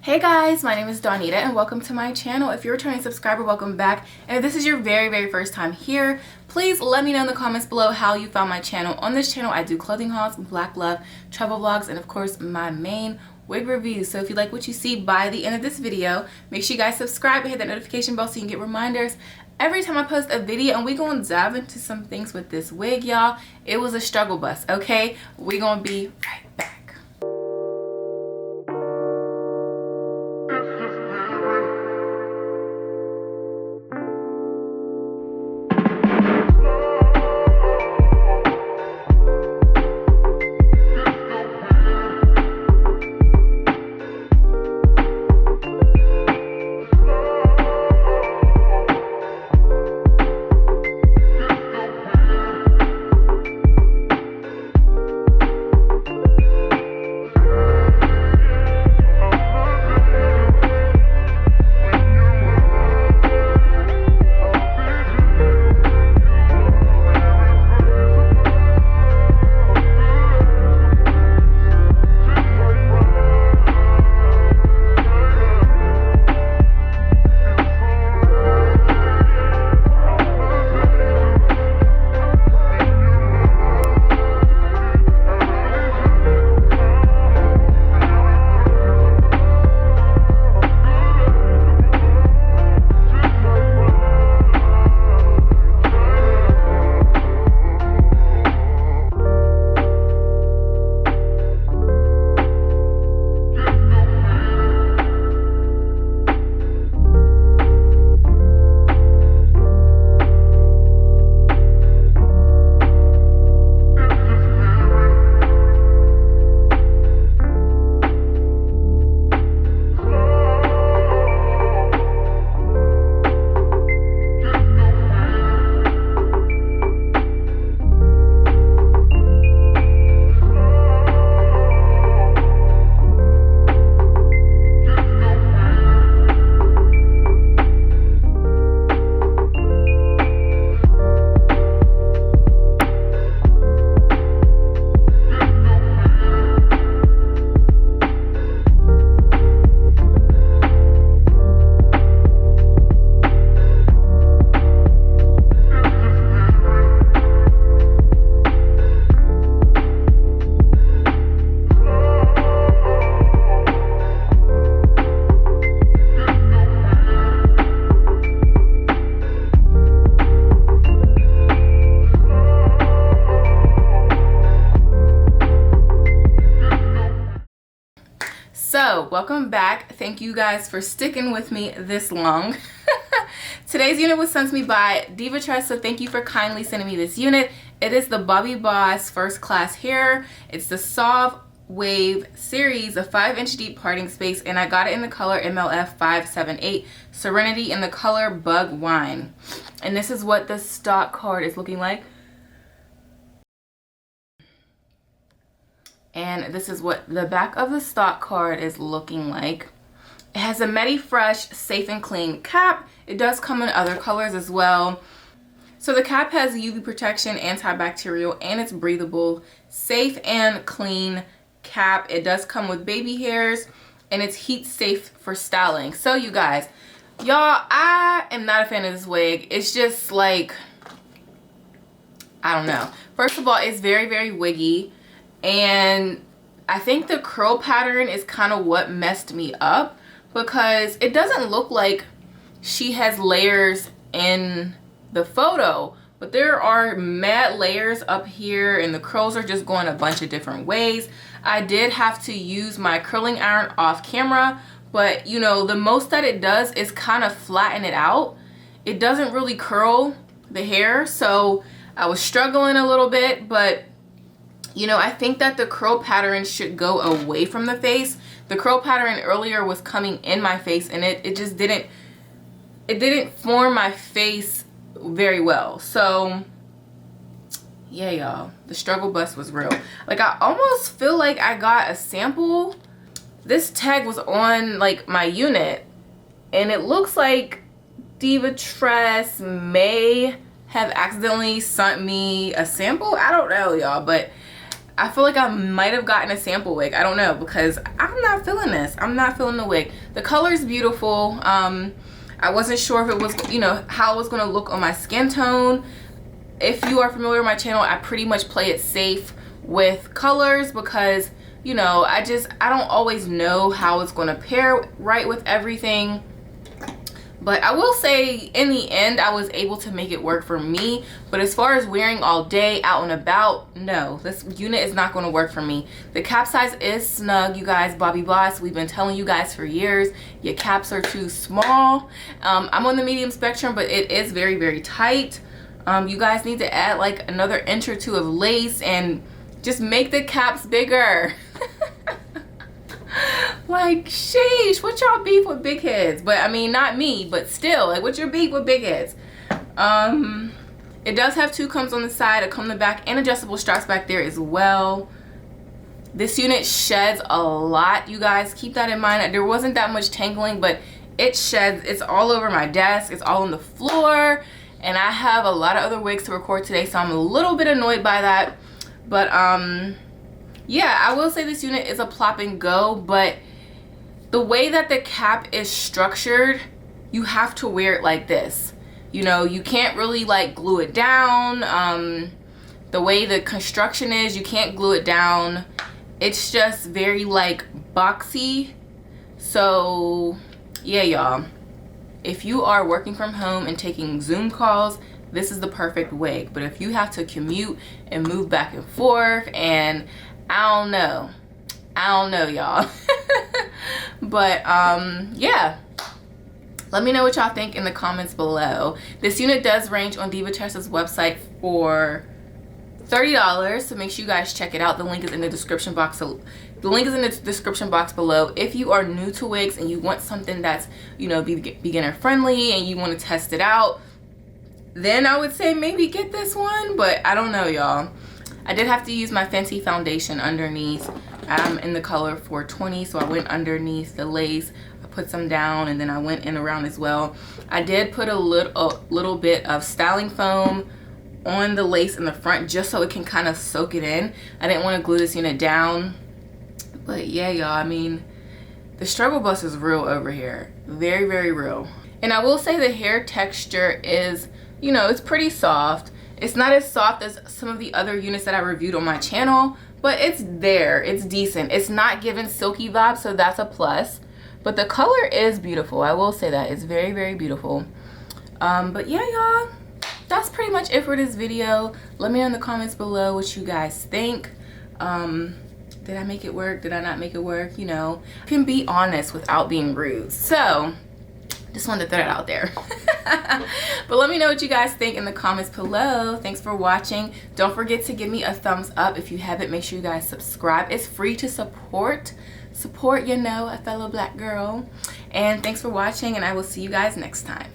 Hey guys, my name is Donita and welcome to my channel. If you're a returning subscriber, welcome back. And if this is your very first time here, please let me know in the comments below how you found my channel. On this channel, I do clothing hauls, black love, travel vlogs, and of course, my main wig reviews. So if you like what you see by the end of this video, make sure you guys subscribe and hit that notification bell so you can get reminders every time I post a video. And we're gonna dive into some things with this wig, y'all. It was a struggle bus, okay? We're gonna be right back. So welcome back. Thank you guys for sticking with me this long. Today's unit was sent to me by Divas, so thank you for kindly sending me this unit. It is the Bobbi Boss First Class Hair. It's the Soft Wave series, a 5-inch deep parting space, and I got it in the color MLF578 Serenity in the color Bugwine. And this is what the stock card is looking like. And this is what the back of the stock card is looking like. It has a Medi Fresh Safe and Clean cap. It does come in other colors as well. So the cap has UV protection, antibacterial, and it's breathable. Safe and clean cap. It does come with baby hairs, and it's heat safe for styling. So you guys, y'all, I am not a fan of this wig. It's just like, I don't know. First of all, it's very wiggy. And I think the curl pattern is kind of what messed me up, because it doesn't look like she has layers in the photo, but there are mad layers up here and the curls are just going a bunch of different ways. I did have to use my curling iron off camera, but you know, the most that it does is kind of flatten it out. It doesn't really curl the hair, so I was struggling a little bit, but you know, I think that the curl pattern should go away from the face. The curl pattern earlier was coming in my face, and it just didn't form my face very well. So yeah, y'all, the struggle bus was real. Like, I almost feel like I got a sample. This tag was on like my unit, and it looks like Divas may have accidentally sent me a sample. I don't know, y'all, but I feel like I might have gotten a sample wig. I don't know, because I'm not feeling this. I'm not feeling the wig. The color is beautiful. I wasn't sure if it was, you know, how it was going to look on my skin tone. If you are familiar with my channel, I pretty much play it safe with colors because, you know, I don't always know how it's going to pair right with everything. But I will say, in the end, I was able to make it work for me. But as far as wearing all day, out and about, no. This unit is not going to work for me. The cap size is snug, you guys. Bobbi Boss, we've been telling you guys for years, your caps are too small. I'm on the medium spectrum, but it is very, very tight. You guys need to add like another inch or two of lace and just make the caps bigger. Like, sheesh, what's y'all beef with big heads? But I mean, not me, but still, like, what's your beef with big heads? It does have two combs on the side, a comb in the back, and adjustable straps back there as well. This unit sheds a lot, you guys. Keep that in mind. There wasn't that much tangling, but it sheds. It's all over my desk. It's all on the floor. And I have a lot of other wigs to record today, so I'm a little bit annoyed by that. But, yeah, I will say this unit is a plop and go, but the way that the cap is structured, you have to wear it like this. You know, you can't really like glue it down. The way the construction is, you can't glue it down. It's just very like boxy. So yeah, y'all, if you are working from home and taking Zoom calls, this is the perfect wig. But if you have to commute and move back and forth, and I don't know, y'all. But yeah, let me know what y'all think in the comments below. This unit does range on Divas' website for $30, so make sure you guys check it out. The link is in the description box. So the link is in the description box below. If you are new to wigs and you want something that's, you know, beginner friendly and you want to test it out, then I would say maybe get this one. But I don't know, y'all. I did have to use my Fenty foundation underneath. I'm in the color 420, so I went underneath the lace. I put some down, and then I went in around as well. I did put a little bit of styling foam on the lace in the front just so it can kind of soak it in. I didn't want to glue this unit down. But yeah, y'all, I mean, the struggle bus is real over here. Very, very real. And I will say the hair texture is, you know, it's pretty soft. It's not as soft as some of the other units that I reviewed on my channel, but it's there. It's decent. It's not giving silky vibes, so that's a plus. But the color is beautiful. I will say that. It's very, very beautiful. But yeah, y'all, that's pretty much it for this video. Let me know in the comments below what you guys think. Did I make it work? Did I not make it work? You know, you can be honest without being rude. So just wanted to throw that out there. But let me know what you guys think in the comments below. Thanks for watching. Don't forget to give me a thumbs up. If you haven't, make sure you guys subscribe. It's free to support, you know, a fellow black girl. And thanks for watching, and I will see you guys next time.